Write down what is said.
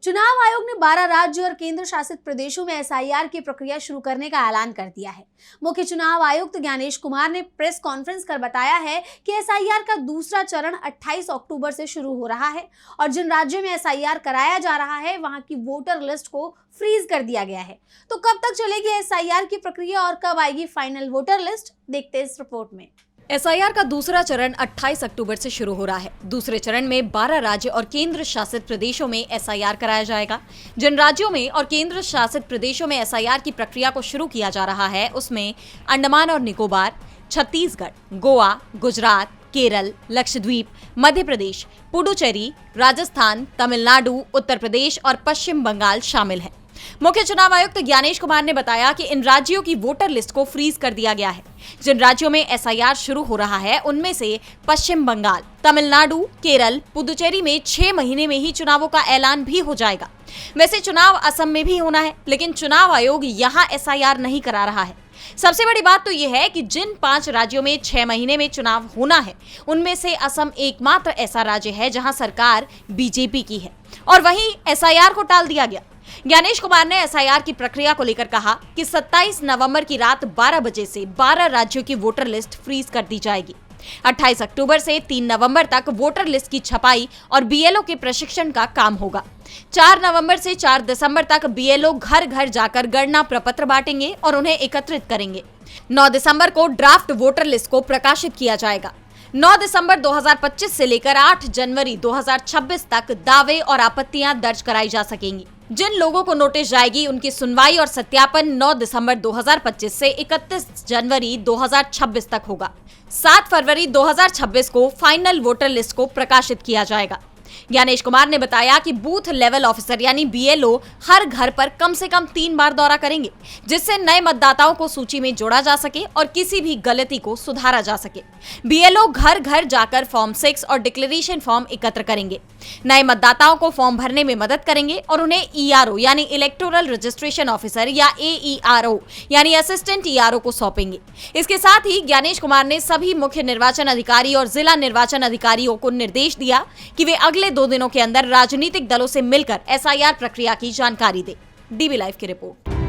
चुनाव आयोग ने 12 राज्य और केंद्र शासित प्रदेशों में एसआईआर की प्रक्रिया शुरू करने का ऐलान कर दिया है। मुख्य चुनाव आयुक्त ज्ञानेश कुमार ने प्रेस कॉन्फ्रेंस कर बताया है कि एसआईआर का दूसरा चरण 28 अक्टूबर से शुरू हो रहा है और जिन राज्यों में एसआईआर कराया जा रहा है वहां की वोटर लिस्ट को फ्रीज कर दिया गया है। तो कब तक चलेगी एसआईआर की प्रक्रिया और कब आएगी फाइनल वोटर लिस्ट, देखते हैं इस रिपोर्ट में। एसआईआर का दूसरा चरण 28 अक्टूबर से शुरू हो रहा है। दूसरे चरण में 12 राज्य और केंद्र शासित प्रदेशों में एसआईआर कराया जाएगा। जिन राज्यों में और केंद्र शासित प्रदेशों में एसआईआर की प्रक्रिया को शुरू किया जा रहा है उसमें अंडमान और निकोबार, छत्तीसगढ़, गोवा, गुजरात, केरल, लक्षद्वीप, मध्य प्रदेश, पुडुचेरी, राजस्थान, तमिलनाडु, उत्तर प्रदेश और पश्चिम बंगाल शामिल है। मुख्य चुनाव आयुक्त ज्ञानेश कुमार ने बताया कि इन राज्यों की वोटर लिस्ट को फ्रीज कर दिया गया है। जिन राज्यों में एसआईआर शुरू हो रहा है उनमें से पश्चिम बंगाल, तमिलनाडु, केरल, पुदुचेरी में 6 महीने में ही चुनावों का ऐलान भी हो जाएगा। वैसे चुनाव असम में भी होना है, लेकिन चुनाव आयोग यहाँ एसआईआर नहीं करा रहा है। सबसे बड़ी बात तो यह है कि जिन 5 राज्यों में 6 महीने में चुनाव होना है उनमें से असम एकमात्र ऐसा राज्य है जहां सरकार बीजेपी की है और वहीं एसआईआर को टाल दिया गया। ज्ञानेश कुमार ने एसआईआर की प्रक्रिया को लेकर कहा कि 27 नवंबर की रात 12 बजे से 12 राज्यों की वोटर लिस्ट फ्रीज कर दी जाएगी। 28 अक्टूबर से 3 नवंबर तक वोटर लिस्ट की छपाई और बीएलओ के प्रशिक्षण का काम होगा। 4 नवंबर से 4 दिसंबर तक बीएलओ घर घर जाकर गणना प्रपत्र बांटेंगे और उन्हें एकत्रित करेंगे। 9 दिसंबर को ड्राफ्ट वोटर लिस्ट को प्रकाशित किया जाएगा। 9 दिसंबर 2025 से लेकर 8 जनवरी 2026 तक दावे और आपत्तियां दर्ज कराई जा सकेंगी। जिन लोगों को नोटिस जाएगी उनकी सुनवाई और सत्यापन 9 दिसंबर 2025 से 31 जनवरी 2026 तक होगा। 7 फरवरी 2026 को फाइनल वोटर लिस्ट को प्रकाशित किया जाएगा। ज्ञानेश कुमार ने बताया कि बूथ लेवल ऑफिसर यानी बीएलओ हर घर पर कम से कम 3 बार दौरा करेंगे, जिससे नए मतदाताओं को सूची में जोड़ा जा सके और किसी भी गलती को सुधारा जा सके। बीएलओ घर घर जाकर फॉर्म 6 और डिक्लेरेशन फॉर्म एकत्र करेंगे, नए मतदाताओं को फॉर्म भरने में मदद करेंगे और उन्हें ईआरओ यानी इलेक्टोरल रजिस्ट्रेशन ऑफिसर या एईआरओ यानी असिस्टेंट ईआरओ को सौंपेंगे। इसके साथ ही ज्ञानेश कुमार ने सभी मुख्य निर्वाचन अधिकारी और जिला निर्वाचन अधिकारियों को निर्देश दिया कि वे अगले 2 दिनों के अंदर राजनीतिक दलों से मिलकर एसआईआर प्रक्रिया की जानकारी दें। डीबी लाइव की रिपोर्ट।